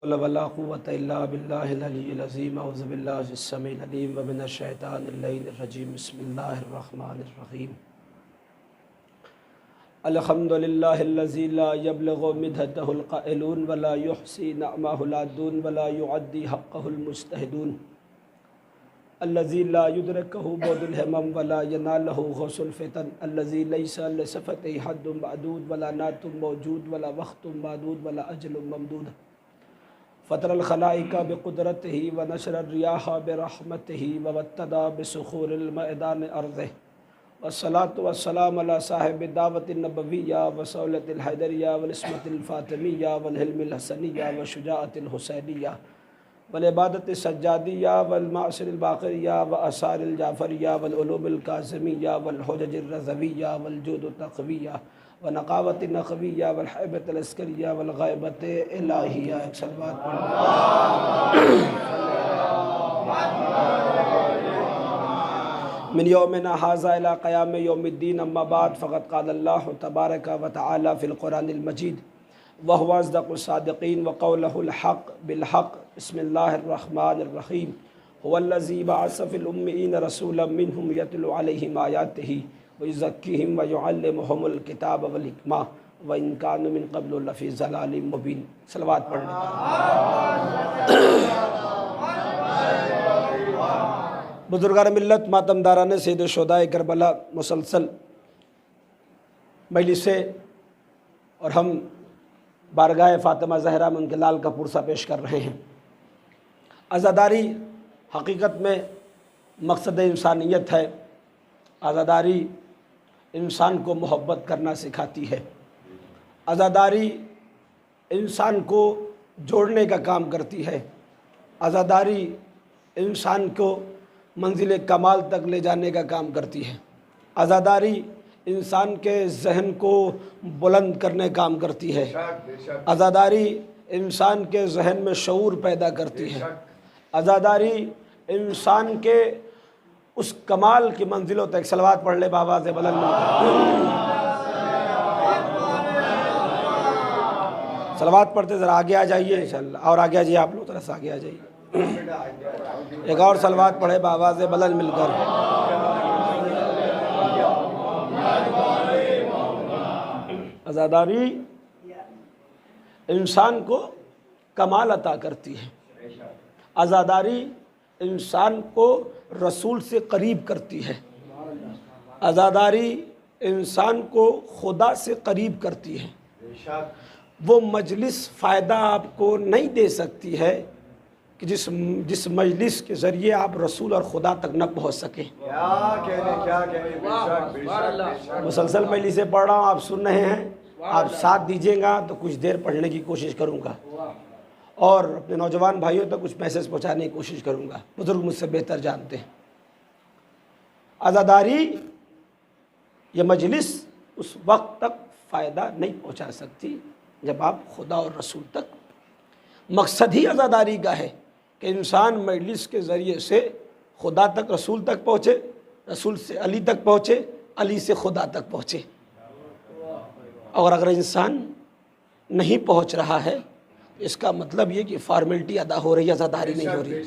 वला क़ुव्वता इल्ला बिल्लाहिल अलिय्यिल अज़ीम। औज़ु बिल्लाहि अस्समीइल अलीम व मिनश शैतानिर रजीम। बिस्मिल्लाहिर रहमानिर रहीम। अल्हम्दुलिल्लाहिल्लज़ी ला यब्लुगु मिदहतहुल क़ाइलून व ला युहसी नअमहुल आदून व ला युअद्दी हक़्क़हुल मुज्तहिदून। अल्लज़ी ला युदरिकुहु बुअदुल हिमम व ला यनालुहु ग़ौसुल फ़ितन। अल्लज़ी लैसा लिसिफ़तिही हद्दुन मअदूद व ला नातुन मौजूद व ला वक़्तुन मअदूद व ला अजलुन ममदूद। फ़तरल ख़लाइक़ बिक़ुदरतिही व नशरर रियाह बिरहमतिही व वत्तदा बिसुख़ूरिल मैदान अर्ज़िही। वस्सलातु वस्सलामु अला साहिबि दावतिन नबविय्या व सौलतिल हैदरिय्या वल इस्मतिल फ़ातिमिय्या वल हिल्मिल हसनिय्या व शुजाअतिल हुसैनिय्या वल इबादतिस सज्जादिय्या वल मासिरिल बाक़िय्या व आसारिल जाफ़रिय्या वल उलूमिल काज़िमिय्या वल हुजजिर रज़विय्या वल जूदुत तक़विय्या व नक़ावत नक़विय्या वल हैबतल अस्करिय्या वल ग़ैबत इलाहिय्या। सल्लल्लाहु मिन यौमिना हाज़ा इला क़याम यौमिद्दीन। अम्मा बाद फ़क़द क़ालल्लाहु तबारक व तआला फ़िल क़ुरानिल मजीद व हुवा अस्दक़ुस सादिक़ीन व क़ौलुहुल हक़्क़ बिल हक़्क़। बिस्मिल्लाहिर रहमानिर रहीम। हुवल्लज़ी बअस फ़िल उम्मिय्यीन रसूलन मिनहुम यतलू अलैहिम आयातिही व युज़क्कीहिम व युअल्लिमुहुमुल किताब वल हिकमा व इन कानू मिन क़ब्लु लफ़ी ज़लालिम मुबीन। सलवात पढ़ने बुज़ुर्गान मिल्लत मातमदारान सैयद शुहदाए करबला मुसलसल मजलिसें और हम बारगाह फ़ातिमा ज़हरा में उनके लाल का पुरसा पेश कर रहे हैं। आज़ादारी हकीकत में मकसद इंसानियत है। आज़ादारी इंसान को मोहब्बत करना सिखाती है। आज़ादारी इंसान को जोड़ने का काम करती है। आज़ादारी इंसान को मंजिल कमाल तक ले जाने का काम करती है। आज़ादारी इंसान के जहन को बुलंद करने का काम करती है। आज़ादारी इंसान के जहन में शऊर पैदा करती है। आज़ादारी इंसान के उस कमाल की मंजिलों तक। सलवात पढ़ ले बाबा से बुलंद में। सलवात पढ़ते ज़रा आगे आ जाइए इंशाअल्लाह। और आगे आ जाइए, आप लोग थोड़ा सा आगे आ जाइए। एक और सलवात पढ़े बाबा से बुलंद मिलकर। आज़ादारी इंसान को कमाल अता करती है। आज़ादारी इंसान को रसूल से करीब करती है। आज़ादारी इंसान को खुदा से करीब करती है। वो मजलिस फ़ायदा आपको नहीं दे सकती है कि जिस मजलिस के ज़रिए आप रसूल और खुदा तक न पहुँच सकें। मुसलसल मजलिसें पढ़ रहा हूँ, आप सुन रहे हैं। आप साथ दीजिएगा तो कुछ देर पढ़ने की कोशिश करूँगा और अपने नौजवान भाइयों तक कुछ मैसेज पहुँचाने की कोशिश करूँगा। बुज़ुर्ग मुझसे बेहतर जानते हैं। आज़ादारी ये मजलिस उस वक्त तक फ़ायदा नहीं पहुँचा सकती जब आप खुदा और रसूल तक। मकसद ही आज़ादारी का है कि इंसान मजलिस के ज़रिए से खुदा तक, रसूल तक पहुँचे, रसूल से अली तक पहुँचे, अली से खुदा तक पहुँचे। और अगर इंसान नहीं पहुँच रहा है इसका मतलब ये कि फॉर्मेलिटी अदा हो रही है, आज़ादारी नहीं हो रही।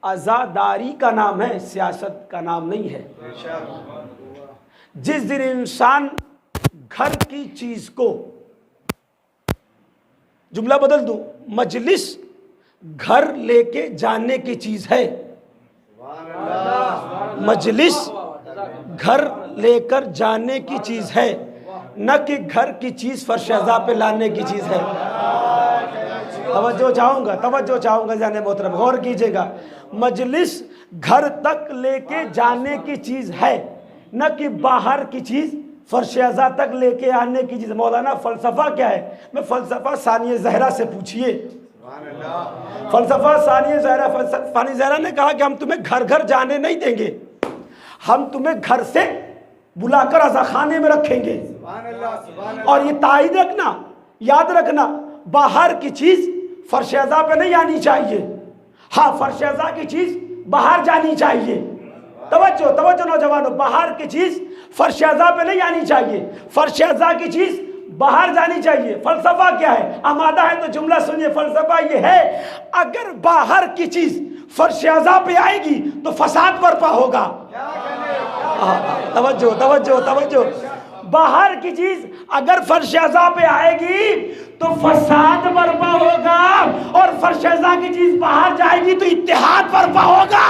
आज़ादारी का नाम है, सियासत का नाम नहीं है। जिस दिन इंसान घर की चीज को, जुमला बदल दूं, मजलिस घर लेके जाने की चीज है। मजलिस घर लेकर जाने की चीज है, न कि घर की चीज फर्श-ए-अज़ा पे लाने की चीज है। तवज्जो चाहूंगा जाने मोहतरम, गौर कीजिएगा। मजलिस घर तक लेके जाने की चीज है, न कि बाहर की चीज फर्श-ए-अज़ा तक लेके आने की चीज। मौलाना फ़लसफ़ा क्या है? मैं फ़लसफ़ा सानिया ज़हरा से पूछिए। फ़लसफ़ा सानिया ज़हरा ने कहा कि हम तुम्हें घर घर जाने नहीं देंगे, हम तुम्हें घर से बुलाकर अज़ाखाने में रखेंगे। और ये ताईद रखना, याद रखना, बाहर की चीज फर्श-ए-अज़ा पे नहीं आनी चाहिए। हाँ, फर्श-ए-अज़ा की चीज बाहर जानी चाहिए। तवज्जो नौजवानों, बाहर की चीज फर्श-ए-अज़ा पे नहीं आनी चाहिए। फर्श-ए-अज़ा की चीज बाहर जानी चाहिए। फलसफा क्या है? आमादा है तो जुमला सुनिए। फलसफा ये है, अगर बाहर की चीज फर्श-ए-अज़ा पे आएगी तो फसाद बर्पा होगा। तवज्जो तवज्जो तवज्जो। बाहर की चीज अगर फर्श-ए-अज़ा पे आएगी तो फसाद बर्पा होगा, और फर्श-ए-अज़ा की चीज बाहर जाएगी तो इत्तेहाद बर्पा होगा।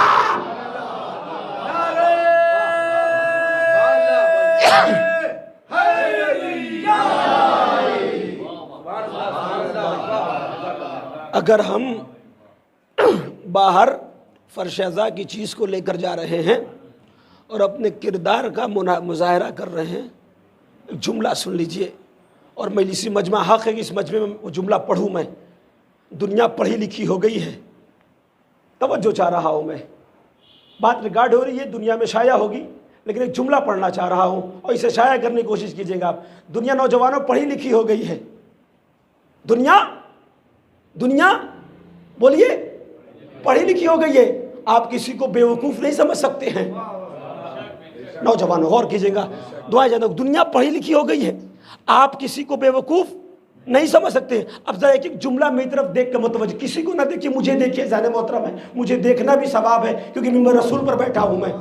अगर हम बाहर फर्श-ए-अज़ा की चीज़ को लेकर जा रहे हैं और अपने किरदार का मुज़ाहरा कर रहे हैं, जुमला सुन लीजिए। और मैं इसी मजमा हक़ है कि इस मजमे में वो जुमला पढ़ूँ। मैं दुनिया पढ़ी लिखी हो गई है, तवज्जो चाह रहा हूँ मैं। बात रिकॉर्ड हो रही है, दुनिया में शाया होगी, लेकिन एक जुमला पढ़ना चाह रहा हूँ और इसे शाया करने की कोशिश कीजिएगा आप। दुनिया नौजवानों पढ़ी लिखी हो गई है। दुनिया बोलिए पढ़ी लिखी हो गई है। आप किसी को बेवकूफ़ नहीं समझ सकते हैं। नौजवानों गौर कीजिएगा, दुआ ज़्यादा। दुनिया पढ़ी लिखी हो गई है, आप किसी को बेवकूफ़ नहीं समझ सकते। अब जरा एक एक जुमला मेरी तरफ देख कर मुतवज्जो, किसी को ना देखिए, मुझे देखिए। जाने मोहतरम है, मुझे देखना भी सवाब है क्योंकि मिंबर रसूल पर बैठा हूँ मैं।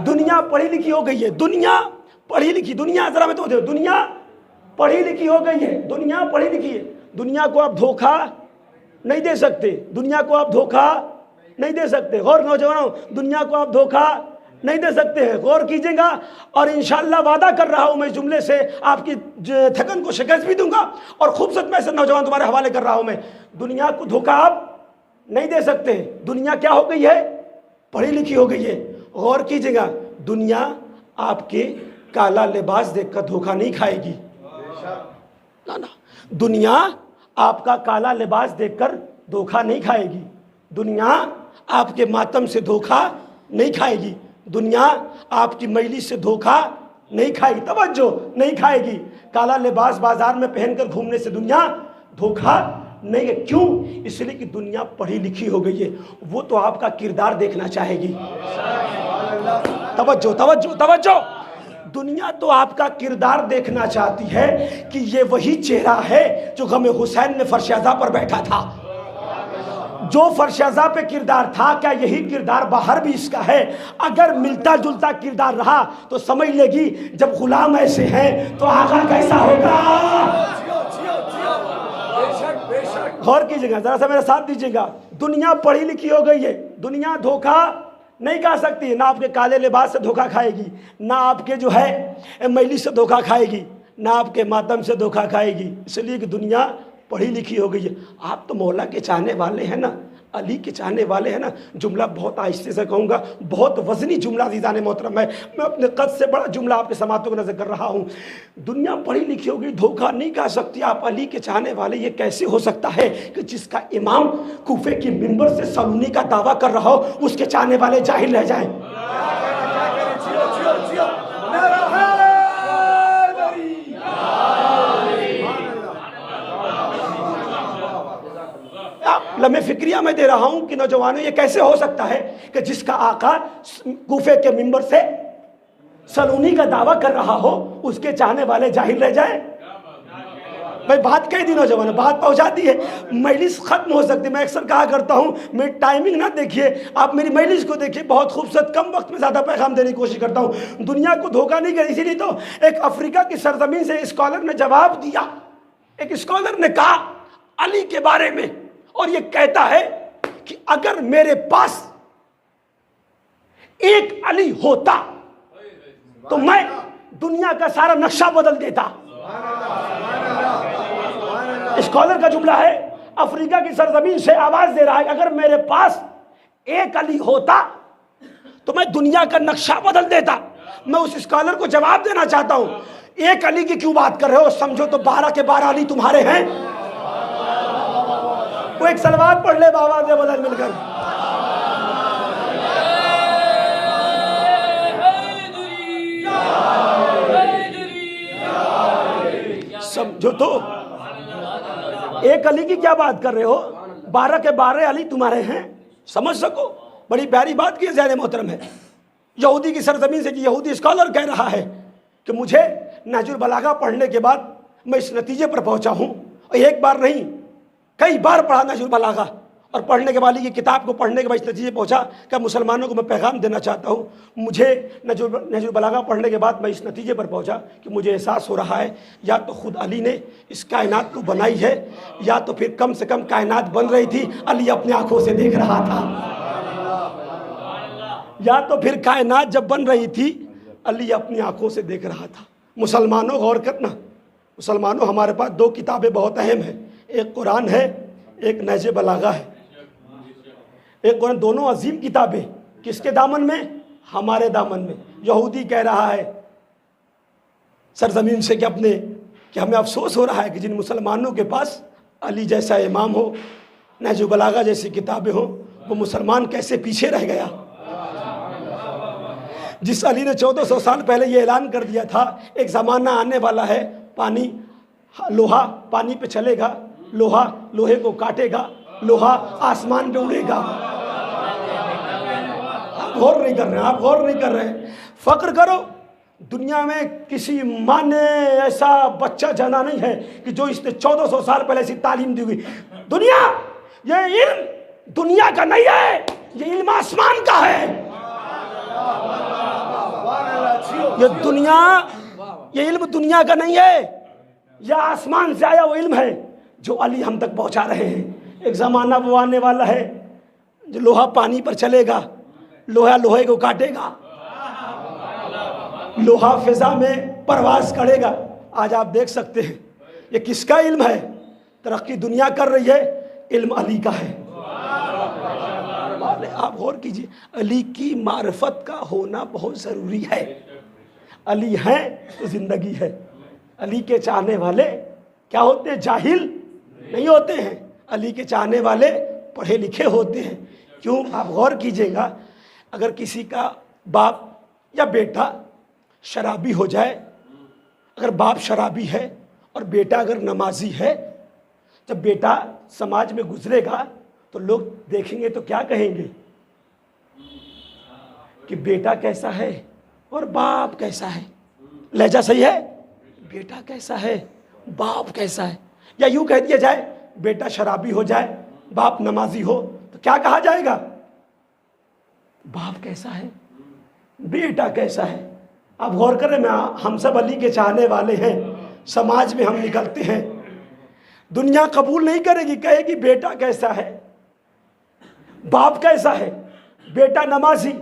दुनिया पढ़ी लिखी हो गई है। दुनिया पढ़ी लिखी, दुनिया जरा मैं तो दे, दुनिया पढ़ी लिखी हो गई है। दुनिया पढ़ी लिखी है। दुनिया को आप धोखा नहीं दे सकते। दुनिया को आप धोखा नहीं दे सकते। गौर नौजवानों, दुनिया को आप धोखा नहीं दे सकते हैं। गौर कीजिएगा। और इंशाअल्लाह वादा कर रहा हूं मैं, जुमले से आपकी थकन को शिकस्त भी दूंगा और खूबसूरत मैसेज नौजवान तुम्हारे हवाले कर रहा हूं मैं। दुनिया को धोखा आप नहीं दे सकते। दुनिया क्या हो गई है? पढ़ी लिखी हो गई है। गौर कीजिएगा, दुनिया आपके काला लिबास देखकर धोखा नहीं खाएगी। ना, दुनिया आपका काला लिबास देखकर धोखा नहीं खाएगी। दुनिया आपके मातम से धोखा नहीं खाएगी। दुनिया आपकी मैली से धोखा नहीं खाएगी। तवज्जो, नहीं खाएगी। काला लिबास बाजार में पहनकर घूमने से दुनिया धोखा नहीं है। क्यों? इसलिए कि दुनिया पढ़ी लिखी हो गई है। वो तो आपका किरदार देखना चाहेगी। तवज्जो तवज्जो तवज्जो। दुनिया तो आपका किरदार देखना चाहती है कि ये वही चेहरा है जो गम हुसैन में फर्श-ए-अज़ा पर बैठा था। जो फर्श-ए-अज़ा पे किरदार था, क्या यही किरदार बाहर भी इसका है? अगर मिलता जुलता किरदार रहा तो समझ लेगी जब गुलाम ऐसे हैं तो आका कैसा होगा। गौर कीजिएगा, जरा सा मेरा साथ दीजिएगा। दुनिया पढ़ी लिखी हो गई है। दुनिया धोखा नहीं खा सकती। ना आपके काले लिबास से धोखा खाएगी, ना आपके जो है मैली से धोखा खाएगी, ना आपके मातम से धोखा खाएगी। इसलिए कि दुनिया पढ़ी लिखी हो गई है। आप तो मौला के चाहने वाले हैं ना, अली के चाहने वाले हैं ना। जुमला बहुत आहिस्ते से कहूँगा, बहुत वजनी जुमला अज़ीज़ान मोहतरम है। मैं अपने कद से बड़ा जुमला आपके समातों को नजर कर रहा हूँ। दुनिया पढ़ी लिखी होगी, धोखा नहीं खा सकती। आप अली के चाहने वाले, ये कैसे हो सकता है कि जिसका इमाम कूफे की मिंबर से सलूनी का दावा कर रहा हो, उसके चाहने वाले जाहिल रह जाएं। लम्हे फिक्रिया मैं दे रहा हूं कि नौजवानों, ये कैसे हो सकता है कि जिसका आका कूफे के मिंबर से सलूनी का दावा कर रहा हो, उसके चाहने वाले जाहिल रह जाए। भाई बात कह दी नौजवानों, बात पहुंचा दी है। मजलिस खत्म हो सकती है। मैं अक्सर कहा करता हूं, मेरी टाइमिंग ना देखिए, आप मेरी मजलिस को देखिए। बहुत खूबसूरत, कम वक्त में ज़्यादा पैगाम देने की कोशिश करता हूं। दुनिया को धोखा नहीं कर। इसीलिए तो एक अफ्रीका की सरजमीन से स्कॉलर ने जवाब दिया। एक स्कॉलर ने कहा अली के बारे में, और ये कहता है कि अगर मेरे पास एक अली होता तो मैं दुनिया का सारा नक्शा बदल देता। स्कॉलर का जुमला है, अफ्रीका की सरजमीन से आवाज दे रहा है, अगर मेरे पास एक अली होता तो मैं दुनिया का नक्शा बदल देता। मैं उस स्कॉलर को जवाब देना चाहता हूं, एक अली की क्यों बात कर रहे हो? समझो तो 12 के 12 अली तुम्हारे हैं। वो एक सलवात पढ़ ले बाबा से बदल मिलकर। समझो तो एक अली की क्या बात कर रहे हो? 12 के 12 अली तुम्हारे हैं। समझ सको, बड़ी प्यारी बात की ज़ाहिर मोहतरम है। यहूदी की सरजमीन से कि यहूदी स्कॉलर कह रहा है कि मुझे नहजुल बलागा पढ़ने के बाद मैं इस नतीजे पर पहुंचा हूँ, और एक बार नहीं कई बार पढ़ा नहजुल बलागा, और पढ़ने के बाद ये किताब को पढ़ने के बाद इस नतीजे पहुंचा कि मुसलमानों को मैं पैगाम देना चाहता हूँ। मुझे नहजुल बलागा पढ़ने के बाद मैं इस नतीजे पर पहुंचा कि मुझे एहसास हो रहा है या तो खुद अली ने इस कायनात को बनाई है, या तो फिर कम से कम कायनात बन रही थी, अली अपनी आंखों से देख रहा था। या तो फिर कायनात जब बन रही थी अली अपनी आंखों से देख रहा था। मुसलमानों गौर करना, मुसलमानों हमारे पास दो किताबें बहुत अहम हैं, एक कुरान है, एक नहज बलागा है। एक कुरान, दोनों अजीम किताबें किसके दामन में? हमारे दामन में। यहूदी कह रहा है सरजमीन से कि हमें अफसोस हो रहा है कि जिन मुसलमानों के पास अली जैसा इमाम हो, नहज बलागा जैसी किताबें हो, वो मुसलमान कैसे पीछे रह गया। जिस अली ने 1400 साल पहले ये ऐलान कर दिया था एक ज़माना आने वाला है, लोहा पानी पे चलेगा, लोहा लोहे को काटेगा, लोहा आसमान पे उड़ेगा। आप गौर नहीं कर रहे हैं, आप गौर नहीं कर रहे हैं। फक्र करो, दुनिया में किसी माँ ने ऐसा बच्चा जाना नहीं है कि जो इसने 1400 साल पहले ऐसी तालीम दी हुई। दुनिया, ये इल्म दुनिया का नहीं है, ये इल्म आसमान का है। ये इल्म दुनिया का नहीं है, यह आसमान से आया वो इल्म है जो अली हम तक पहुंचा रहे हैं। एक ज़माना वो आने वाला है जो लोहा पानी पर चलेगा, लोहा लोहे को काटेगा, लोहा फिजा में परवाज करेगा। आज आप देख सकते हैं ये किसका इल्म है? तरक्की दुनिया कर रही है, इल्म अली का है। आप गौर कीजिए, अली की मारिफत का होना बहुत ज़रूरी है। अली है तो ज़िंदगी है। अली के चाहने वाले क्या होते हैं? जाहिल नहीं होते हैं। अली के चाहने वाले पढ़े लिखे होते हैं। क्यों? आप गौर कीजिएगा, अगर किसी का बाप या बेटा शराबी हो जाए, अगर बाप शराबी है और बेटा अगर नमाजी है, जब बेटा समाज में गुजरेगा तो लोग देखेंगे तो क्या कहेंगे कि बेटा कैसा है और बाप कैसा है। लहजा सही है? बेटा कैसा है, बाप कैसा है। या यूं कह दिया जाए बेटा शराबी हो जाए, बाप नमाजी हो, तो क्या कहा जाएगा? बाप कैसा है, बेटा कैसा है। आप गौर करें, हम सब अली के चाहने वाले हैं। समाज में हम निकलते हैं, दुनिया कबूल नहीं करेगी, कहेगी बेटा कैसा है, बाप कैसा है। बेटा नमाजी,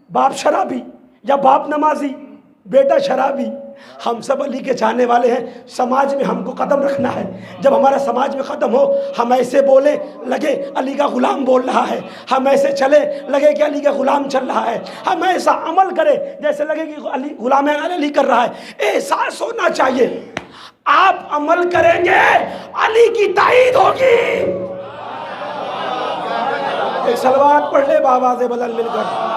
बाप शराबी, या बाप नमाजी, बेटा शराबी। हम सब अली के चाहने वाले हैं। समाज में हमको कदम रखना है। जब हमारा समाज में कदम हो, हम ऐसे बोले लगे अली का गुलाम बोल रहा है, हम ऐसे चले लगे कि अली का गुलाम चल रहा है, हम ऐसा अमल करें जैसे लगे कि अली गुलाम अली कर रहा है। एहसास होना चाहिए, आप अमल करेंगे अली की ताईद होगी। एक सलवात पढ़ ले बाबा से बदल मिलकर।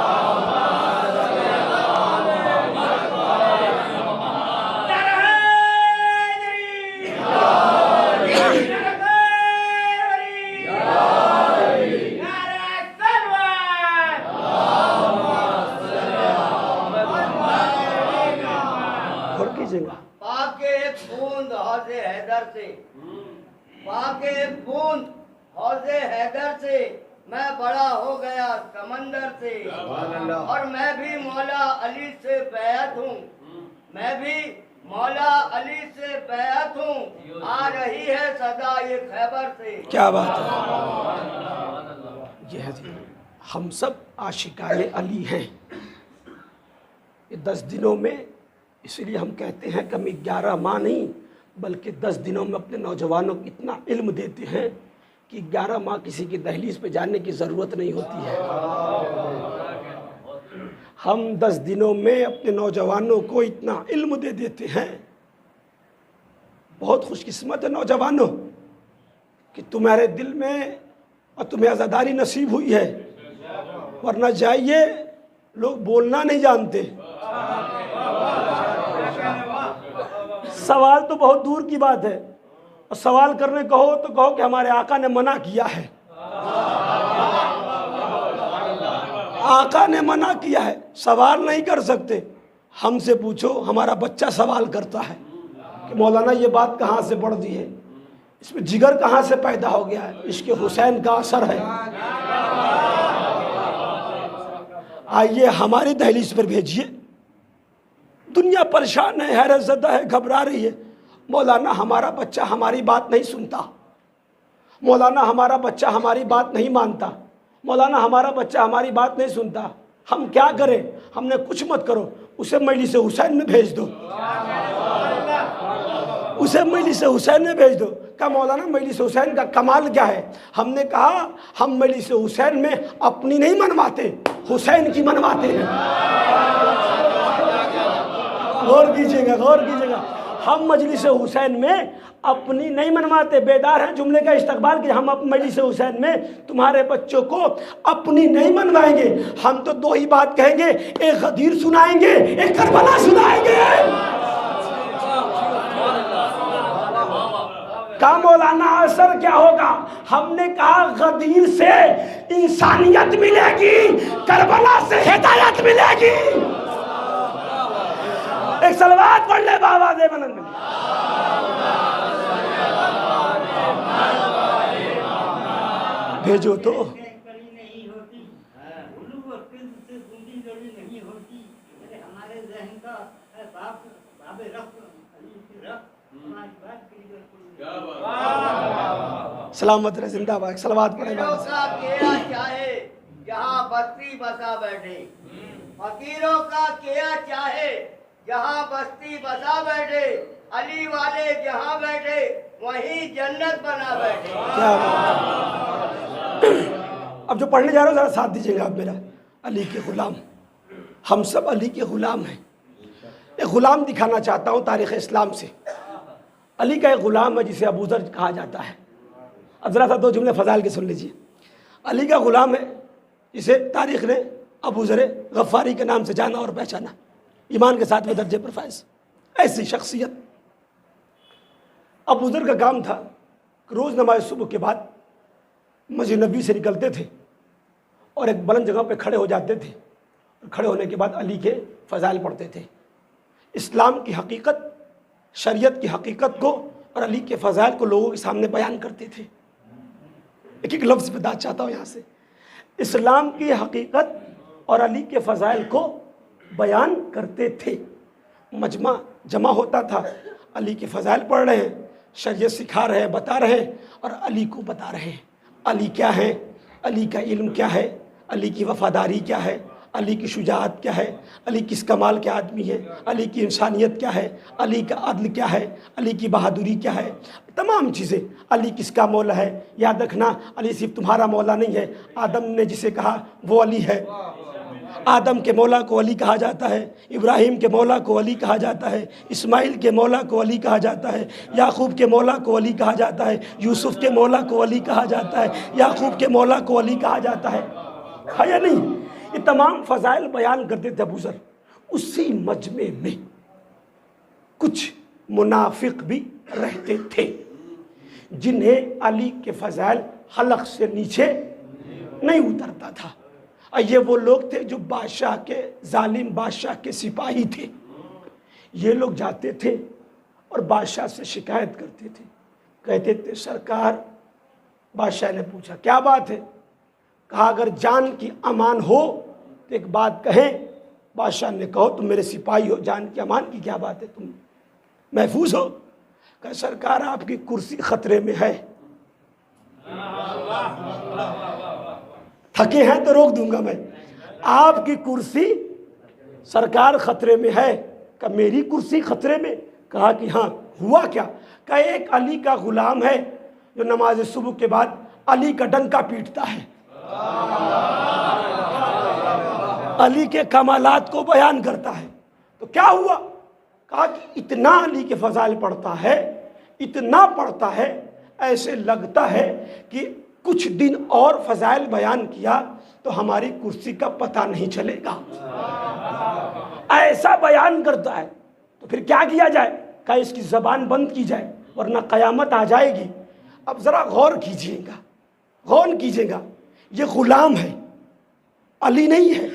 हौज़े हैदर से मैं बड़ा हो गया समंदर से, और मैं भी मौला अली से बैत हूँ, मैं भी मौला अली से बैत हूँ। आ रही है सदा ये खैबर से। क्या बात है। ये हम सब आशिकाने अली हैं। ये 10 दिनों में, इसलिए हम कहते हैं कि हम 11 माह नहीं बल्कि 10 दिनों में अपने नौजवानों को इतना इल्म देते हैं कि 11 माह किसी की दहलीज पे जाने की ज़रूरत नहीं होती है। हम 10 दिनों में अपने नौजवानों को इतना इल्म दे देते हैं। बहुत खुशकिस्मत है नौजवानों कि तुम्हारे दिल में और तुम्हें आज़ादारी नसीब हुई है, वरना जाइए लोग बोलना नहीं जानते। सवाल तो बहुत दूर की बात है, और सवाल करने कहो तो कहो कि हमारे आका ने मना किया है। आका ने मना किया है, सवाल नहीं कर सकते। हमसे पूछो, हमारा बच्चा सवाल करता है कि मौलाना ये बात कहाँ से पढ़ दी है, इसमें जिगर कहाँ से पैदा हो गया है, इश्क हुसैन का असर है। आइए हमारी दहलीज पर भेजिए। दुनिया परेशान है, हैरत ज़दा है, घबरा रही है। मौलाना हमारा बच्चा हमारी बात नहीं सुनता, मौलाना हमारा बच्चा हमारी बात नहीं मानता, मौलाना हमारा बच्चा हमारी बात नहीं सुनता, हम क्या करें? हमने कुछ मत करो, उसे मजलिस हुसैन में भेज दो, उसे मजलिस हुसैन में भेज दो। क्या मौलाना मजलिस हुसैन का कमाल क्या है? हमने कहा हम मजलिस हुसैन में अपनी नहीं मनवाते, हुसैन की मनवाते हैं। गौर कीजिएगा, गौर कीजिएगा, हम मजलिस हुसैन में अपनी नहीं मनवाते। बेदार हैं जुमले का इस्तकबाल कि हम अपने मजलिस हुसैन में तुम्हारे बच्चों को अपनी नहीं मनवाएंगे। हम तो दो ही बात कहेंगे, एक गदीर सुनाएंगे, एक करबला सुनाएंगे। का मौलाना असर क्या होगा? हमने कहा गदीर से इंसानियत मिलेगी, करबला से हिदायत मिलेगी। एक सलवात पढ़ ले बाबा दे बनन। भेजो तो सलामत रहे, जिंदाबाद। सलवात पढ़े बाबा। का केया चाहे जहाँ बस्ती बसा बैठे, फकीरों का केया चाहे जहाँ बस्ती बसा बैठे, अली वाले जहाँ बैठे वहीं जन्नत बना बैठे। क्या बात। अब जो पढ़ने जा रहा हूँ जरा साथ दीजिएगा आप मेरा। अली के गुलाम, हम सब अली के गुलाम हैं। एक गुलाम दिखाना चाहता हूँ तारीख़ इस्लाम से। अली का एक गुलाम है जिसे अबू ज़र कहा जाता है। अब ज़रा सा दो जुमले फ़ज़ाइल के सुन लीजिए। अली का गुलाम है जिसे तारीख़ ने अबू ज़र गफ़ारी के नाम से जाना और पहचाना, ईमान के 7वें दर्जे पर फाइज। ऐसी शख्सियत। अबू ज़र का काम था रोज़ नमाज सुबह के बाद मस्जिद नबी से निकलते थे और एक बुलंद जगह पे खड़े हो जाते थे और खड़े होने के बाद अली के फ़ज़ाइल पढ़ते थे। इस्लाम की हकीकत, शरीयत की हकीकत को और अली के फ़ज़ाइल को लोगों के सामने बयान करते थे। एक एक लफ्ज़ पे दाद चाहता हूँ यहाँ से। इस्लाम की हकीकत और अली के फ़ज़ाइल को बयान करते थे। मजमा जमा होता था, अली के फ़ज़ाइल पढ़ रहे हैं, शरीयत सिखा रहे हैं, बता रहे हैं और अली को बता रहे हैं। अली क्या है, अली का इल्म क्या है, अली की वफ़ादारी क्या है, अली की शुजाअत क्या है, अली किस कमाल के आदमी है, अली की इंसानियत क्या है, अली का अदल क्या है, अली की बहादुरी क्या है, तमाम चीज़ें। अली किसका मौला है, याद रखना अली सिर्फ तुम्हारा मौला नहीं है। आदम ने जिसे कहा वो अली है। आदम के मौला को अली कहा जाता है, इब्राहिम के मौला को अली कहा जाता है, इस्माइल के मौला को अली कहा जाता है, याकूब के मौला को अली कहा जाता है, यूसुफ के मौला को अली कहा जाता है, याकूब के मौला को अली कहा जाता है या नहीं? ये तमाम फ़ज़ाइल बयान करते थे अबू ज़र। उसी मजमे में कुछ मुनाफिक भी रहते थे जिन्हें अली के फ़ज़ाइल हलक से नीचे नहीं उतरता था। और ये वो लोग थे जो बादशाह के, जालिम बादशाह के सिपाही थे। ये लोग जाते थे और बादशाह से शिकायत करते थे, कहते थे सरकार। बादशाह ने पूछा क्या बात है? कहा अगर जान की अमान हो तो एक बात कहें। बादशाह ने कहो तुम मेरे सिपाही हो, जान की अमान की क्या बात है, तुम महफूज हो? कहा सरकार आपकी कुर्सी खतरे में है। थके हैं तो रोक दूंगा मैं। आपकी कुर्सी सरकार खतरे में है। कहा मेरी कुर्सी खतरे में? कहा कि हाँ। हुआ क्या? कहा एक अली का गुलाम है जो नमाज सुबह के बाद अली का डंका पीटता है, अली के कमालात को बयान करता है। तो क्या हुआ? कहा कि इतना अली के फ़ज़ाइल पढ़ता है, इतना पढ़ता है, ऐसे लगता है कि कुछ दिन और फ़ज़ाइल बयान किया तो हमारी कुर्सी का पता नहीं चलेगा। ऐसा बयान करता है। तो फिर क्या किया जाए? क्या इसकी ज़बान बंद की जाए वरना क़यामत आ जाएगी। अब ज़रा गौर कीजिएगा, गौर कीजिएगा। ये ग़ुलाम है, अली नहीं है।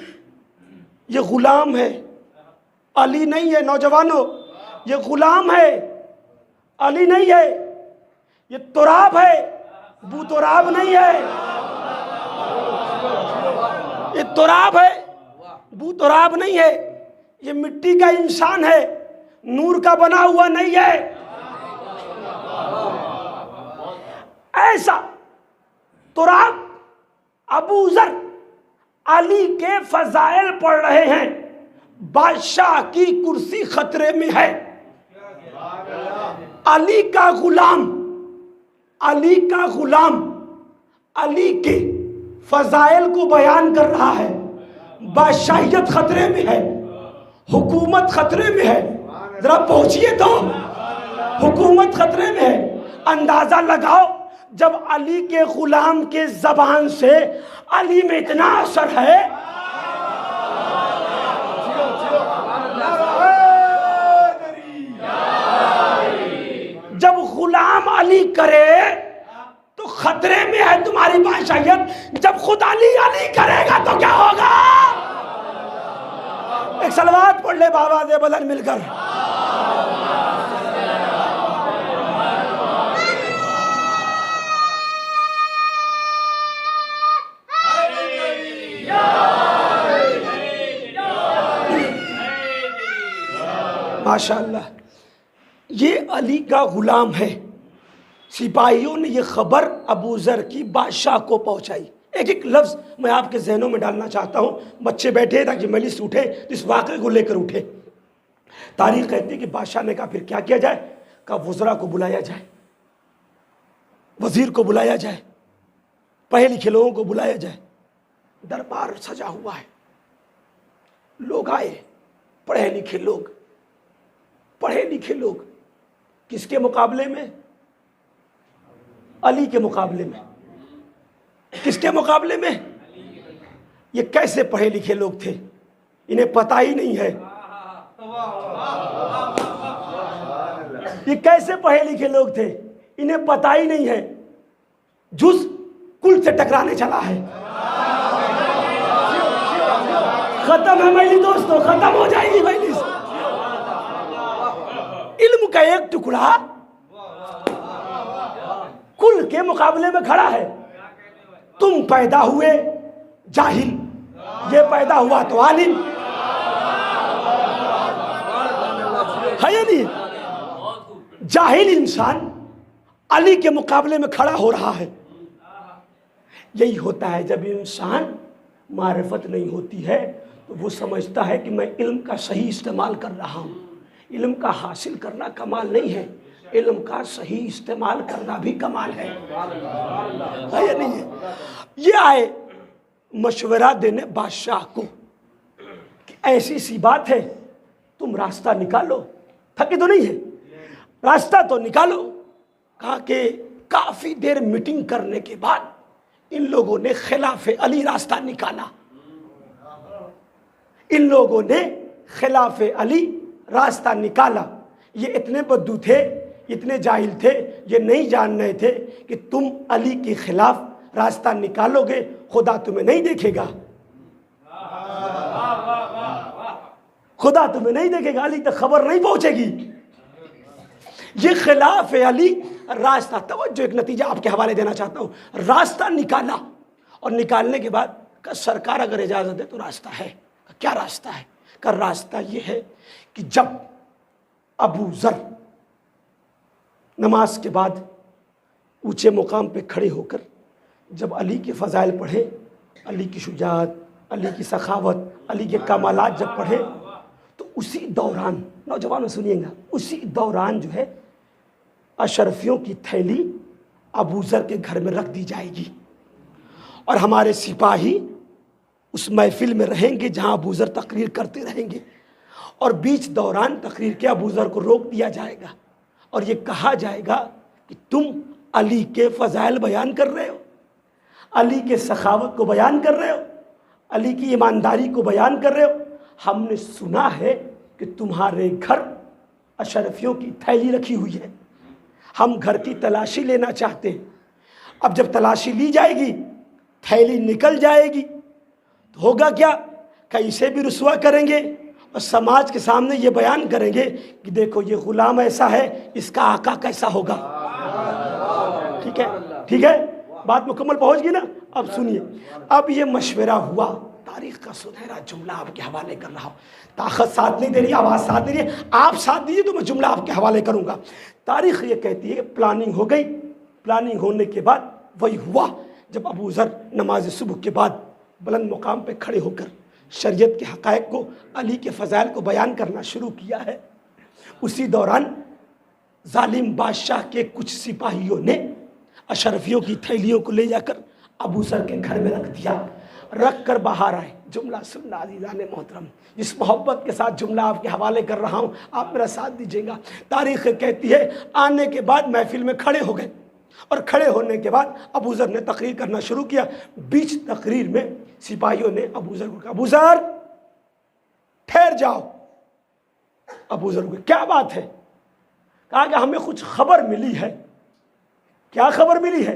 ये ग़ुलाम है, अली नहीं है नौजवानों, ये गुलाम है, अली नहीं है, ये तुराब है, बू तुराब नहीं है, ये तुराब है, बू तुराब नहीं है, ये मिट्टी का इंसान है, नूर का बना हुआ नहीं है। ऐसा तुराब अबू ज़र अली के फजाइल पढ़ रहे हैं, बादशाह की कुर्सी खतरे में है। अली का गुलाम, अली का गुलाम अली के फजाइल को बयान कर रहा है, बादशाहियत खतरे में है, हुकूमत खतरे में है। जरा पहुंचिए तो, हुकूमत खतरे में है। अंदाजा लगाओ, जब अली के गुलाम के जबान से अली में इतना असर है, जब गुलाम अली करे तो खतरे में है तुम्हारी बादशाहियत। जब खुद अली अली करेगा तो क्या होगा? एक सलवात पढ़ ले बाबा दे बदन मिलकर। माशाअल्लाह, ये अली का गुलाम है। सिपाहियों ने ये खबर अबू ज़र की बादशाह को पहुंचाई। एक एक लफ्ज़ मैं आपके जहनों में डालना चाहता हूँ। बच्चे बैठे ताकि मजलिस उठे तो इस वाक़े को लेकर उठे। तारीख़ कहती है कि बादशाह ने कहा फिर क्या किया जाए? कहा वज़रा को बुलाया जाए, वज़ीर को बुलाया जाए, पढ़े लिखे लोगों को बुलाया जाए। दरबार सजा हुआ है, लोग आए, पढ़े लिखे लोग, पढ़े लिखे लोग। किसके मुकाबले में? अली के मुकाबले में। किसके मुकाबले में? ये कैसे पढ़े लिखे लोग थे, इन्हें पता ही नहीं है। ये कैसे पढ़े लिखे लोग थे, इन्हें पता ही नहीं है। जुज कुल से टकराने चला है। खत्म है मेरी दोस्तों, खत्म हो जाएगी मेरी। इल्म का एक टुकड़ा कुल के मुकाबले में खड़ा है। तुम पैदा हुए जाहिल, ये पैदा हुआ तो आलिम है या नहीं? जाहिल इंसान अली के मुकाबले में खड़ा हो रहा है। यही होता है जब इंसान मारिफत नहीं होती है तो वो समझता है कि मैं इल्म का सही इस्तेमाल कर रहा हूँ। इल्म का हासिल करना कमाल नहीं है, इल्म का सही इस्तेमाल करना भी कमाल है या नहीं है? ये आए मशवरा देने बादशाह को कि ऐसी सी बात है, तुम रास्ता निकालो। थके तो नहीं है, रास्ता तो निकालो। कहा कि काफ़ी देर मीटिंग करने के बाद इन लोगों ने खिलाफे अली रास्ता निकाला। इन लोगों ने खिलाफे अली रास्ता निकाला। ये इतने बद्दू थे, इतने जाहिल थे, ये नहीं जान रहे थे कि तुम अली के खिलाफ रास्ता निकालोगे खुदा तुम्हें नहीं देखेगा। खुदा तुम्हें नहीं देखेगा, अली तक खबर नहीं पहुंचेगी। ये खिलाफ अली रास्ता, तवज्जो, एक नतीजा आपके हवाले देना चाहता हूँ। रास्ता निकाला और निकालने के बाद का सरकार अगर इजाज़त दे तो रास्ता है। क्या रास्ता है? का रास्ता ये है कि जब अबू ज़र नमाज के बाद ऊंचे मुकाम पे खड़े होकर जब अली के फ़ज़ाइल पढ़े, अली की शुजाअत, अली की सखावत, अली के कमालात जब पढ़े, तो उसी दौरान, नौजवानों सुनिएगा, उसी दौरान जो है अशरफियों की थैली अबू ज़र के घर में रख दी जाएगी और हमारे सिपाही उस महफिल में रहेंगे जहां अबू ज़र तकरीर करते रहेंगे और बीच दौरान तकरीर के अबू ज़र को रोक दिया जाएगा और ये कहा जाएगा कि तुम अली के फ़ज़ाइल बयान कर रहे हो, अली के सखावत को बयान कर रहे हो, अली की ईमानदारी को बयान कर रहे हो। हमने सुना है कि तुम्हारे घर अशरफियों की थैली रखी हुई है, हम घर की तलाशी लेना चाहते हैं। अब जब तलाशी ली जाएगी, थैली निकल जाएगी तो होगा क्या? कैसे भी रुसवा करेंगे और समाज के सामने ये बयान करेंगे कि देखो ये गुलाम ऐसा है, इसका आका कैसा होगा। ठीक है, ठीक है, बात मुकम्मल पहुंच गई ना। अब सुनिए, अब ये मशवरा हुआ, तारीख का सुनहरा जुमला आपके हवाले कर रहा हूँ। ताकत साथ नहीं दे रही, आवाज़ साथ नहीं दे रही, आप साथ दीजिए तो मैं जुमला आपके हवाले करूँगा। तारीख ये कहती है प्लानिंग हो गई। प्लानिंग होने के बाद वही हुआ जब अबू ज़र नमाज सुबह के बाद बुलंद मुकाम पे खड़े होकर शरीयत के हक़ाइक़ को, अली के फ़ज़ाइल को बयान करना शुरू किया है। उसी दौरान जालिम बादशाह के कुछ सिपाहियों ने अशरफियों की थैलियों को ले जाकर अबू ज़र के घर में रख दिया। रख कर बाहर आए। जुमला सुनना अज़ीज़ान मोहतरम, जिस मोहब्बत के साथ जुमला आपके हवाले कर रहा हूँ, आप मेरा साथ दीजिएगा। तारीख़ कहती है आने के बाद महफिल में खड़े हो गए और खड़े होने के बाद अबू ज़र ने तकरीर करना शुरू किया। बीच तकरीर में सिपाहियों ने अबू ज़र को कहा, अबू ज़र ठहर जाओ। अबू ज़र को क्या बात है? कहा कि हमें कुछ खबर मिली है। क्या खबर मिली है?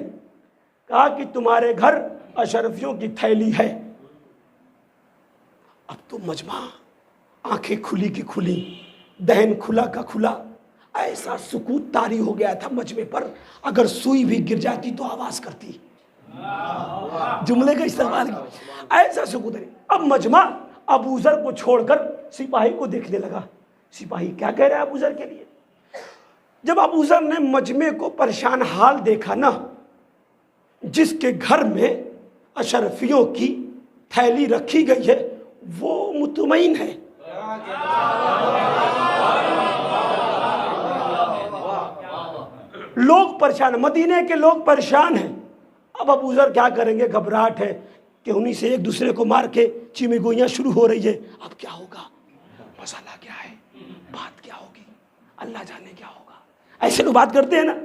कहा कि तुम्हारे घर अशरफियों की थैली है। अब तो मजमा आंखें खुली की खुली, दहन खुला का खुला, ऐसा सुकूत तारी हो गया था मजमे पर, अगर सुई भी गिर जाती तो आवाज करती। जुमले का इस्तेमाल किया, ऐसा सुकूत है। अब मजमा अबू ज़र को छोड़कर सिपाही को देखने लगा। सिपाही क्या कह रहा है अबू ज़र के लिए? जब अबू ज़र ने मजमे को परेशान हाल देखा ना, जिसके घर में अशरफियों की थैली रखी गई है वो मुतमईन है। लोग परेशान, मदीने के लोग परेशान हैं। अब अबू ज़र क्या करेंगे? घबराहट है कि उन्हीं से एक दूसरे को मार के चिमीगोइयाँ शुरू हो रही है। अब क्या होगा? मसाला क्या है? बात क्या होगी? अल्लाह जाने क्या होगा। ऐसे लोग बात करते हैं ना।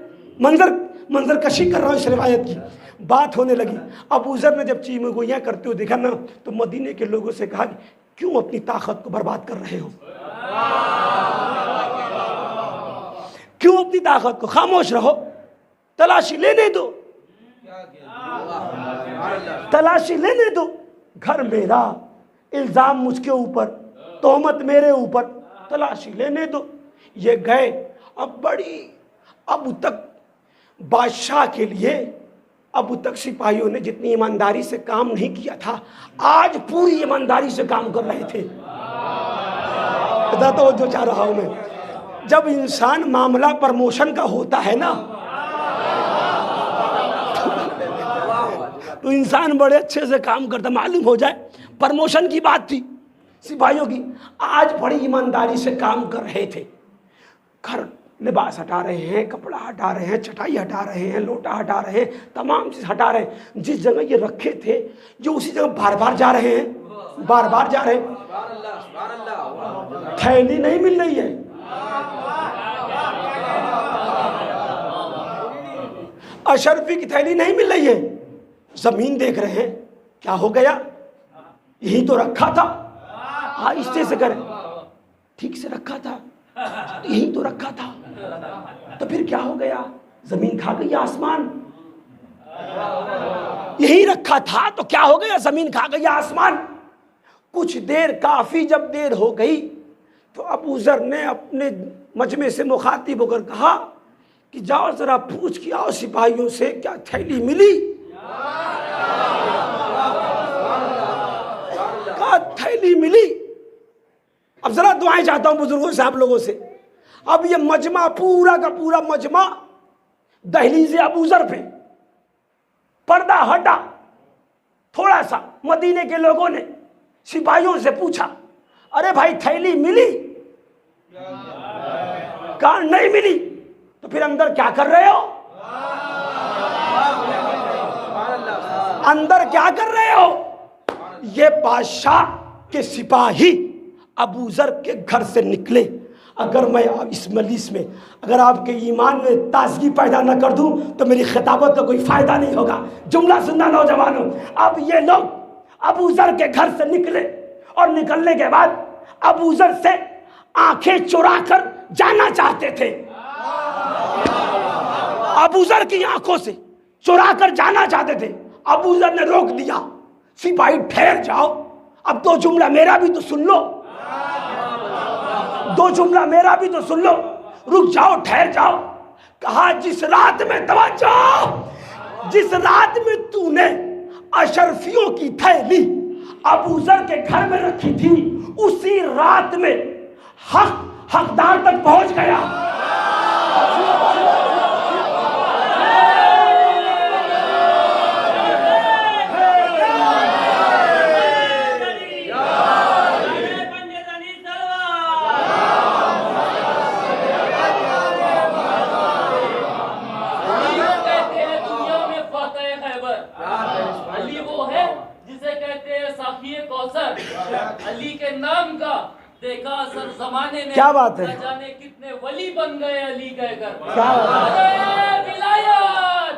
मंजर कशी कर रहा हूँ इस रिवायत की। बात होने लगी। अबू ज़र ने जब चिमीगोइयाँ करते हुए देखा ना, तो मदीने के लोगों से कहा, क्यों अपनी ताकत को बर्बाद कर रहे हो? क्यों अपनी ताकत को? खामोश रहो, तलाशी लेने दो, तलाशी लेने दो। घर मेरा, इल्जाम मुझके ऊपर, तोहमत मेरे ऊपर, तलाशी लेने दो। ये गए। अब तक बादशाह के लिए अब तक सिपाहियों ने जितनी ईमानदारी से काम नहीं किया था, आज पूरी ईमानदारी से काम कर रहे थे। बताता हूँ जो चाह रहा हूं मैं। जब इंसान मामला प्रमोशन का होता है ना, तो इंसान बड़े अच्छे से काम करता। मालूम हो जाए प्रमोशन की बात थी सिपाहियों की, आज बड़ी ईमानदारी से काम कर रहे थे। घर लिबास हटा रहे हैं, कपड़ा हटा रहे हैं, चटाई हटा रहे हैं, लोटा हटा रहे हैं, तमाम चीज़ हटा रहे हैं। जिस जगह ये रखे थे, जो उसी जगह बार बार जा रहे हैं, बार बार जा रहे हैं। थैली नहीं मिल रही है। अशरफी की थैली नहीं मिल रही है। जमीन देख रहे हैं, क्या हो गया? यही तो रखा था। आहिस्ते से करें, ठीक से रखा था, यही तो रखा था, तो फिर क्या हो गया? जमीन खा गई आसमान। यही रखा था तो क्या हो गया? जमीन खा गई आसमान। कुछ देर, काफी जब देर हो गई, तो अबू ज़र ने अपने मजमे से मुखातिब होकर कहा कि जाओ जरा पूछ के आओ सिपाहियों से, क्या थैली मिली? कहा थैली मिली। अब जरा दुआएं चाहता हूं बुजुर्गों से, आप लोगों से। अब ये मजमा, पूरा का पूरा मजमा दहलीज़ अबू ज़र पे, पर्दा हटा। थोड़ा सा मदीने के लोगों ने सिपाहियों से पूछा, अरे भाई थैली मिली? कहा नहीं मिली। तो फिर अंदर क्या कर रहे हो? अंदर क्या कर रहे हो? ये बादशाह के सिपाही अबू ज़र के घर से निकले। अगर मैं इस मजलिस में अगर आपके ईमान में ताजगी पैदा न कर दूं तो मेरी खिताबत का कोई फ़ायदा नहीं होगा। जुमला सुनना नौजवानों। अब ये लोग अबू ज़र के घर से निकले और निकलने के बाद अबू ज़र से आंखें चुरा कर जाना चाहते थे। अबू ज़र की आंखों से चुरा कर जाना चाहते थे। अबू ज़र ने रोक दिया, सिपाही ठहर जाओ, अब तो जुमला मेरा भी तो सुन लो। दो जुमला मेरा भी तो सुन लो। रुक जाओ, ठहर जाओ। कहा जिस रात में, तवज्जो, जिस रात में तूने अशरफियों की थैली अबू जर के घर में रखी थी, उसी रात में हक हकदार तक पहुंच गया। अली के नाम का देखा असर जमाने ने, क्या बात है, न जाने कितने वली बन गए अली कहकर। क्या विलायत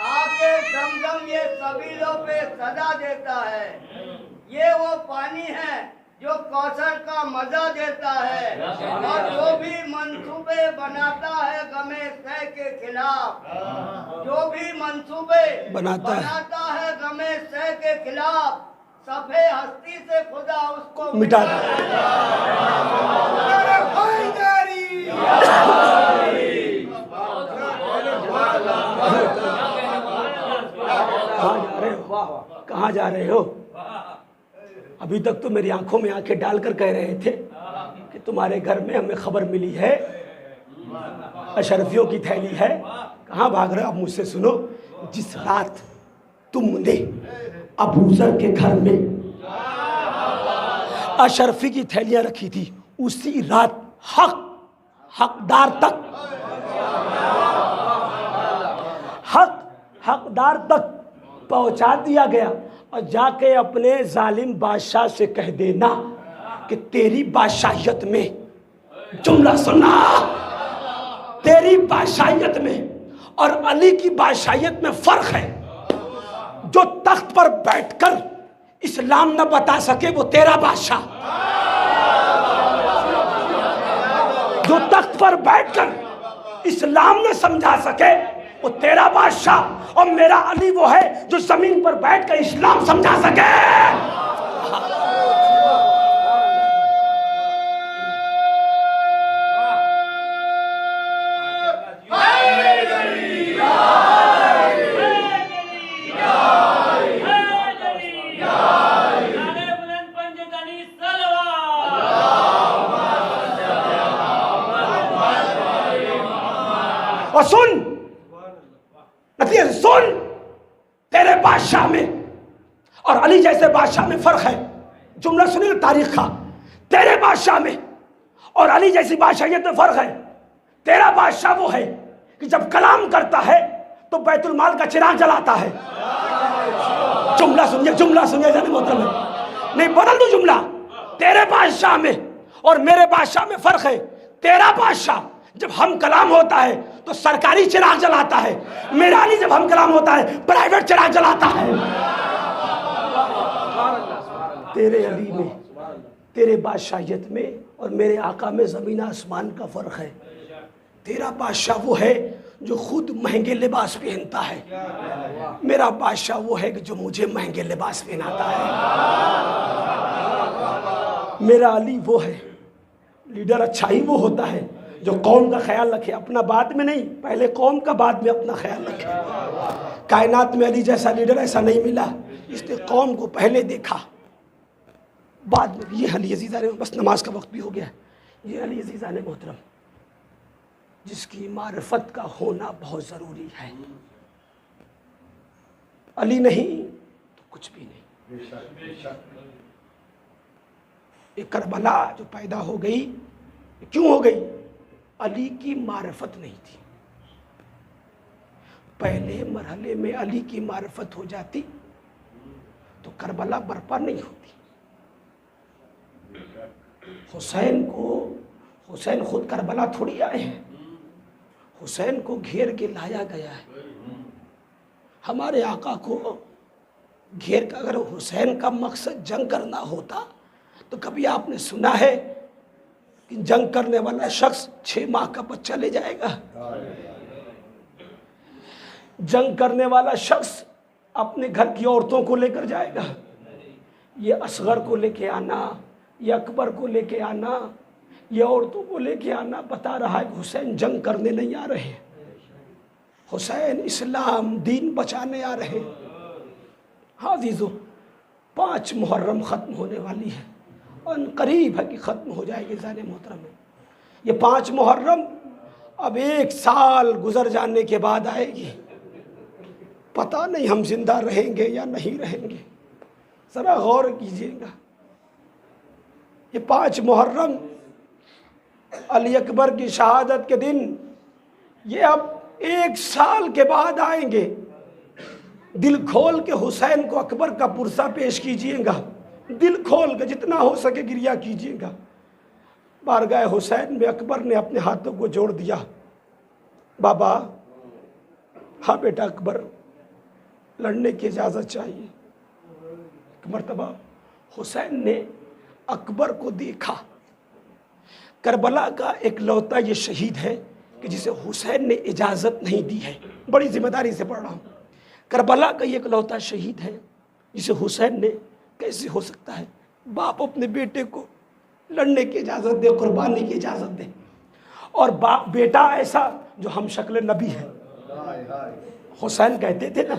आके जमजम ये सबीलों पे सदा देता है। ये वो पानी है जो कौसर का मजा देता है, और जो भी मंसूबे बनाता है गमे सह के खिलाफ, जो भी मंसूबे बनाता है गमे सह के खिलाफ, सफे हस्ती से खुदा उसको मिटा कहाँ जा रहे हो? अभी तक तो मेरी आंखों में आंखें डालकर कह रहे थे कि तुम्हारे घर में हमें खबर मिली है अशरफियों की थैली है। कहाँ भाग रहे हो? अब मुझसे सुनो। जिस रात तुमने अबू जर के घर में अशरफी की थैलियां रखी थी, उसी रात हकदार तक पहुंचा दिया गया। और जाके अपने जालिम बादशाह से कह देना कि तेरी बादशाहियत में, जुमला सुना, तेरी बादशाहियत में और अली की बादशाहियत में फर्क है। जो तख्त पर बैठकर इस्लाम न बता सके वो तेरा बादशाह, जो तख्त पर बैठकर इस्लाम न समझा सके वो तेरा बादशाह, और मेरा अली वो है जो जमीन पर बैठकर इस्लाम समझा सके। और सुन, सुन, तेरे बादशाह में और अली जैसे बादशाह में फर्क है। जुमला सुनिए तारीख का। तेरे बादशाह में और अली जैसी बादशाहियत में फर्क है। तेरा बादशाह वो है कि जब कलाम करता है तो बैतुल माल का चिराग जलाता है। जुमला सुनिए जाने मोहतरम, नहीं बदल दो जुमला। तेरे बादशाह में और मेरे बादशाह में फर्क है। तेरा बादशाह जब हम कलाम होता है तो सरकारी चिराग जलाता है, मेरा अली जब हम कलाम होता है प्राइवेट चिराग जलाता है। तेरे अली में, तेरे बादशाहियत में और मेरे आका में जमीन आसमान का फर्क है। तेरा बादशाह वो है जो खुद महंगे लिबास पहनता है, मेरा बादशाह वो है कि जो मुझे महंगे लिबास पहनाता है। मेरा अली वो है, लीडर अच्छा ही वो होता है जो कौम का ख्याल रखे, अपना बाद में नहीं, पहले कौम का बाद में अपना ख्याल रखे। कायनात में अली जैसा लीडर ऐसा नहीं मिला, इसने कौम को पहले देखा बाद में। ये अली अजीज़ान, बस नमाज का वक्त भी हो गया। ये अली अजीज़ान मोहतरम जिसकी मारिफत का होना बहुत ज़रूरी है। अली नहीं तो कुछ भी नहीं। एक करबला जो पैदा हो गई, क्यों हो गई? अली की मारिफत नहीं थी। पहले मरहले में अली की मारिफत हो जाती तो करबला बर्पा नहीं होती। हुसैन खुद करबला थोड़ी आए हैं, हुसैन को घेर के लाया गया है। हमारे आका को घेर का, अगर हुसैन का मकसद जंग करना होता तो कभी आपने सुना है कि जंग करने वाला शख्स 6 माह का बच्चा ले जाएगा? जंग करने वाला शख्स अपने घर की औरतों को लेकर जाएगा। ये असगर को लेके आना, ये अकबर को लेके आना, ये औरतों को लेके आना, बता रहा है कि हुसैन जंग करने नहीं आ रहे, हुसैन इस्लाम दीन बचाने आ रहे। हाँ अज़ीज़ों, 5 मुहर्रम ख़त्म होने वाली है और करीब है कि ख़त्म हो जाएगी ज़ाने मोहतरम। ये 5 मुहर्रम अब 1 साल गुजर जाने के बाद आएगी। पता नहीं हम जिंदा रहेंगे या नहीं रहेंगे, ज़रा गौर कीजिएगा। ये 5 मुहर्रम अली अकबर की शहादत के दिन, ये अब 1 साल के बाद आएंगे। दिल खोल के हुसैन को अकबर का पुरसा पेश कीजिएगा, दिल खोल के जितना हो सके गिरिया कीजिएगा। बारगाह हुसैन में अकबर ने अपने हाथों को जोड़ दिया। बाबा, हाँ बेटा अकबर, लड़ने की इजाज़त चाहिए। एक मरतबा हुसैन ने अकबर को देखा। करबला का एक लौता ये शहीद है कि जिसे हुसैन ने इजाज़त नहीं दी है। बड़ी जिम्मेदारी से पढ़ रहा हूँ। करबला का ये एक लौता शहीद है जिसे हुसैन ने, कैसे हो सकता है बाप अपने बेटे को लड़ने की इजाज़त दे, कुर्बानी की इजाज़त दे, और बाप बेटा ऐसा जो हम शक्ल नबी है। हुसैन कहते थे ना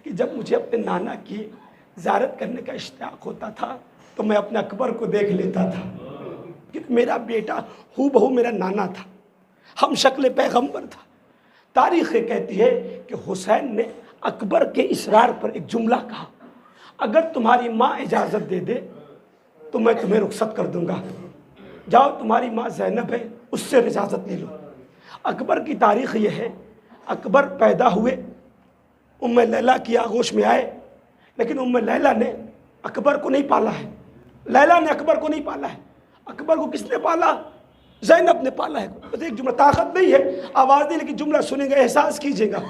कि जब मुझे अपने नाना की ज़ियारत करने का इश्तियाक होता था तो मैं अपने अकबर को देख लेता था कि मेरा बेटा हूबहू मेरा नाना था, हम शक्ल पैगंबर था। तारीख़ कहती है कि हुसैन ने अकबर के इसरार पर एक जुमला कहा, अगर तुम्हारी माँ इजाज़त दे दे तो मैं तुम्हें रुखसत कर दूंगा, जाओ तुम्हारी माँ ज़ैनब है उससे इजाज़त ले लो। अकबर की तारीख़ ये है, अकबर पैदा हुए, उम्मे लैला की आगोश में आए, लेकिन उम्मे लैला ने अकबर को नहीं पाला है। लैला ने अकबर को नहीं पाला है। अकबर को किसने पाला? ज़ैनब ने पाला है। बस एक जुमला, ताकत नहीं है, आवाज़ नहीं, लेकिन जुमला सुनेंगे एहसास कीजिएगा।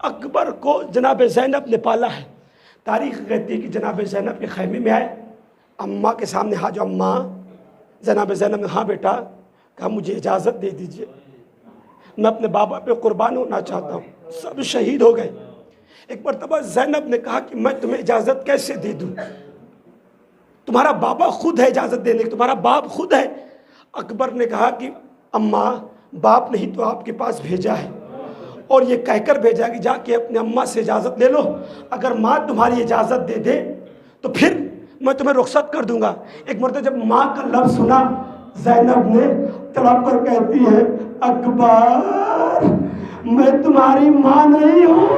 अकबर को जनाब ज़ैनब ने पाला है। तारीख़ कहती है कि जनाब ज़ैनब के खैमे में आए, अम्मा के सामने हाथ जो अम्मा, जनाब ज़ैनब ने हाँ बेटा कहा, मुझे इजाज़त दे दीजिए, मैं अपने बाबा पे कुर्बान होना चाहता हूँ। सब शहीद हो गए। एक मरतबा ज़ैनब ने कहा कि मैं तुम्हें इजाज़त कैसे दे दूँ, तुम्हारा बाबा खुद है इजाज़त देने की, तुम्हारा बाप खुद है। अकबर ने कहा कि अम्मा, बाप नहीं तो आपके पास भेजा है और ये कहकर भेजा कि जाके अपने अम्मा से इजाज़त ले लो, अगर माँ तुम्हारी इजाज़त दे दे तो फिर मैं तुम्हें रुखसत कर दूंगा। एक मरतबा जब माँ का लफ्ज़ सुना, ज़ैनब ने तड़प कर कहती है, अकबर मैं तुम्हारी माँ नहीं हूँ।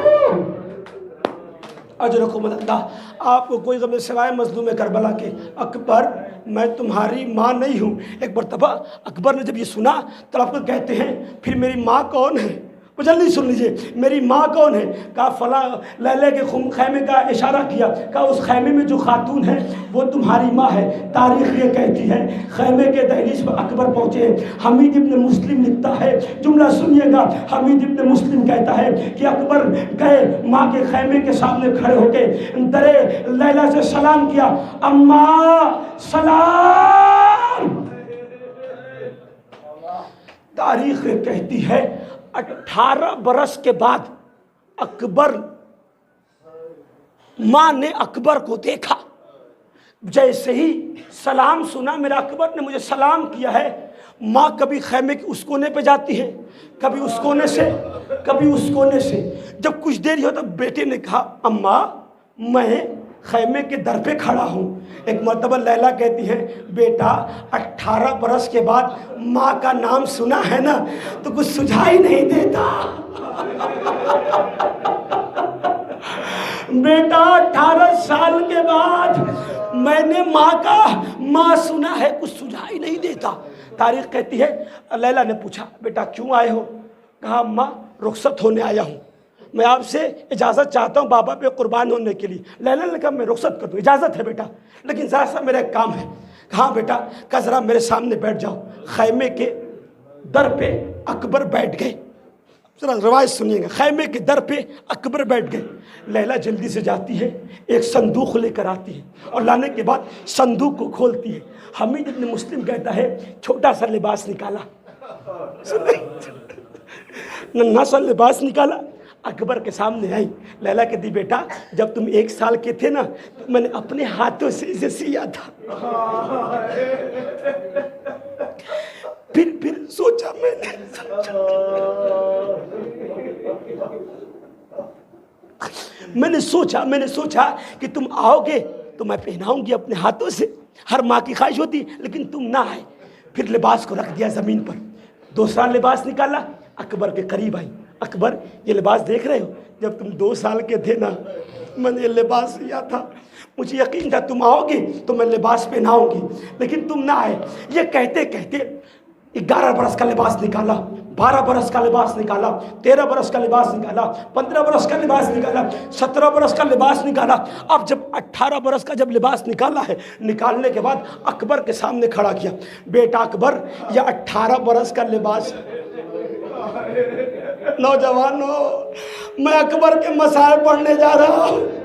अल्लाह आपको कोई गम सिवाय मज़लूम करबला के, अकबर मैं तुम्हारी माँ नहीं हूँ। एक मरतबा अकबर ने जब ये सुना तो आपको कहते हैं फिर मेरी माँ कौन है? जल्दी सुन लीजिए, मेरी माँ कौन है? कहा फला, लैले के खैमे का इशारा किया, कहा उस खैमे में जो खातून है वो तुम्हारी माँ है। तारीख़ ये कहती है खैमे के दहलीज पर अकबर पहुँचे। हमीद इब्न मुस्लिम लिखता है, जुमला सुनिएगा, हमीद इब्न मुस्लिम कहता है कि अकबर गए, माँ के खैमे के सामने खड़े होके दरे लैला से सलाम किया, अम्मा सलाम। तारीख़ कहती है 18 बरस के बाद अकबर, माँ ने अकबर को देखा। जैसे ही सलाम सुना, मेरा अकबर ने मुझे सलाम किया है। माँ कभी खैमे के उस कोने पे जाती है, कभी उस कोने से, कभी उस कोने से। जब कुछ देर हो तो बेटे ने कहा, अम्मा मैं खैमे के दर पे खड़ा हूँ। एक मरतबा लैला कहती है, बेटा 18 बरस के बाद माँ का नाम सुना है ना तो कुछ सुझाई नहीं देता। बेटा 18 साल के बाद मैंने माँ सुना है, कुछ सुझाई नहीं देता। तारीख़ कहती है लैला ने पूछा, बेटा क्यों आए हो? कहा अम्मा रुखसत होने आया हूँ, मैं आपसे इजाज़त चाहता हूँ बाबा पे कुर्बान होने के लिए। लैला ने कहा मैं रुखसत कर दूँ, इजाज़त है बेटा, लेकिन ज़रा सा मेरा एक काम है। हाँ बेटा, कहा ज़रा मेरे सामने बैठ जाओ। खैमे के दर पे अकबर बैठ गए। ज़रा रवायत सुनिएगा, खैमे के दर पे अकबर बैठ गए। लैला जल्दी से जाती है, एक संदूक लेकर आती है और लाने के बाद संदूक को खोलती है। हमीद इब्न मुस्लिम कहता है छोटा सा लिबास निकाला, नन्हा सा लिबास निकाला, अकबर के सामने आई। लैला कहती बेटा जब तुम 1 साल के थे ना तो मैंने अपने हाथों से इसे सिया था। फिर सोचा मैंने सोचा कि तुम आओगे तो मैं पहनाऊंगी अपने हाथों से, हर माँ की ख्वाहिश होती, लेकिन तुम ना आए। फिर लिबास को रख दिया ज़मीन पर, दूसरा लिबास निकाला, अकबर के करीब आई। अकबर ये लिबास देख रहे हो, जब तुम 2 साल के थे ना मैंने ये लिबास लिया था, मुझे यकीन था तुम आओगे तो मैं लिबास पहनाऊंगी, लेकिन तुम ना आए। ये कहते कहते 11 बरस का लिबास निकाला, 12 बरस का लिबास निकाला, 13 बरस का लिबास निकाला, 15 बरस का लिबास निकाला, 17 बरस का लिबास निकाला। अब जब 18 बरस का जब लिबास निकाला है, निकालने के बाद अकबर के सामने खड़ा किया। बेटा अकबर यह 18 बरस का लिबास। नौजवानों, मैं अकबर के मसाइल पढ़ने जा रहा हूँ।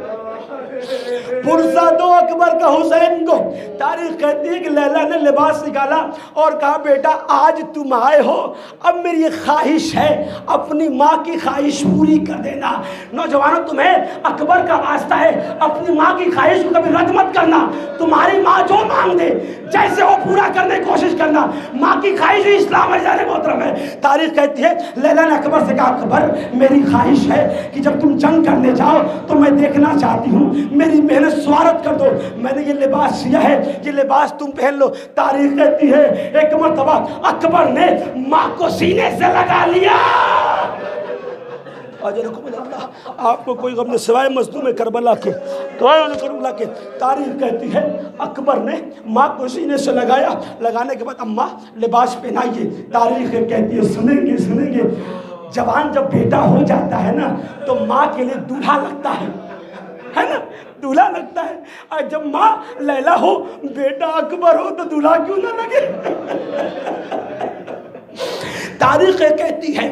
पुरसा दो अकबर का हुसैन को। तारीख कहती है कि लैला ने लिबास निकाला और कहा बेटा आज तुम आए हो, अब मेरी ये ख्वाहिश है अपनी माँ की ख्वाहिश पूरी कर देना। नौजवानों, तुम्हें अकबर का वास्ता है, अपनी माँ की ख्वाहिश को कभी रद्द मत करना। तुम्हारी माँ जो मांग दे जैसे वो पूरा करने की कोशिश करना। माँ की ख्वाहिश ही इस्लाम है, जाने मोहतरम है। तारीख कहती है लैला ने अकबर से कहा अकबर मेरी ख्वाहिश है कि जब तुम जंग करने जाओ तो मैं देखना चाहती हूँ, मेरी मेहनत स्वागत कर दो। मैंने ये लिबास सिया है, ये लिबास तुम पहन लो। तारीख कहती है एक मर्तबा अकबर ने माँ को सीने से लगा लिया। आपको कोई गम नहीं सिवाय मजलूम करबला के, करबला के। तारीख कहती है अकबर ने माँ को सीने से लगाया, लगाने के बाद अम्मा लिबास पहनाइए। तारीख कहती है सुनेंगे, जवान जब बेटा हो जाता है ना तो माँ के लिए दूल्हा लगता है ना, दूल्हा लगता है। और जब माँ लैला हो बेटा अकबर हो तो दूल्हा क्यों ना लगे। तारीख कहती है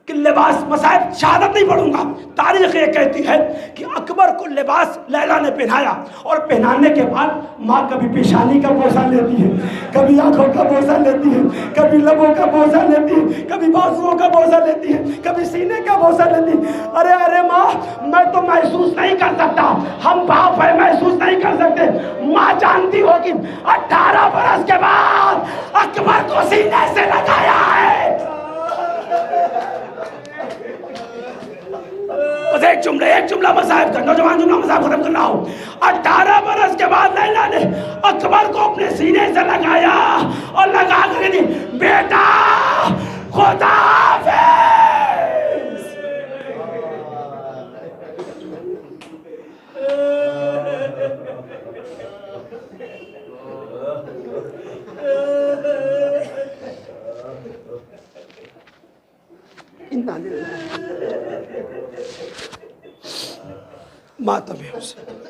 कि लिबास, मसाइब शहादत नहीं पढ़ूंगा, तारीख ये कहती है कि अकबर को लिबास लैला ने पहनाया और पहनाने के बाद माँ कभी पेशानी का बोझा लेती है, कभी आंखों का बोझा लेती है, कभी लबों का बोझा लेती है, कभी बाजुओं का बोझा लेती है, कभी सीने का बोझा लेती है। अरे माँ मैं तो महसूस नहीं कर सकता, हम बाप है महसूस नहीं कर सकते। माँ जानती हो कि 18 बरस के बाद अकबर को सीने से लगाया है। बस एक जुमला मसाइब का, नौजवान जुमला मसाइब खत्म कर रहा हूं। 18 बरस के बाद लैला ने अकबर को अपने सीने से लगाया और लगा कर दी बेटा खुदा हाफिज। मातम है उसे।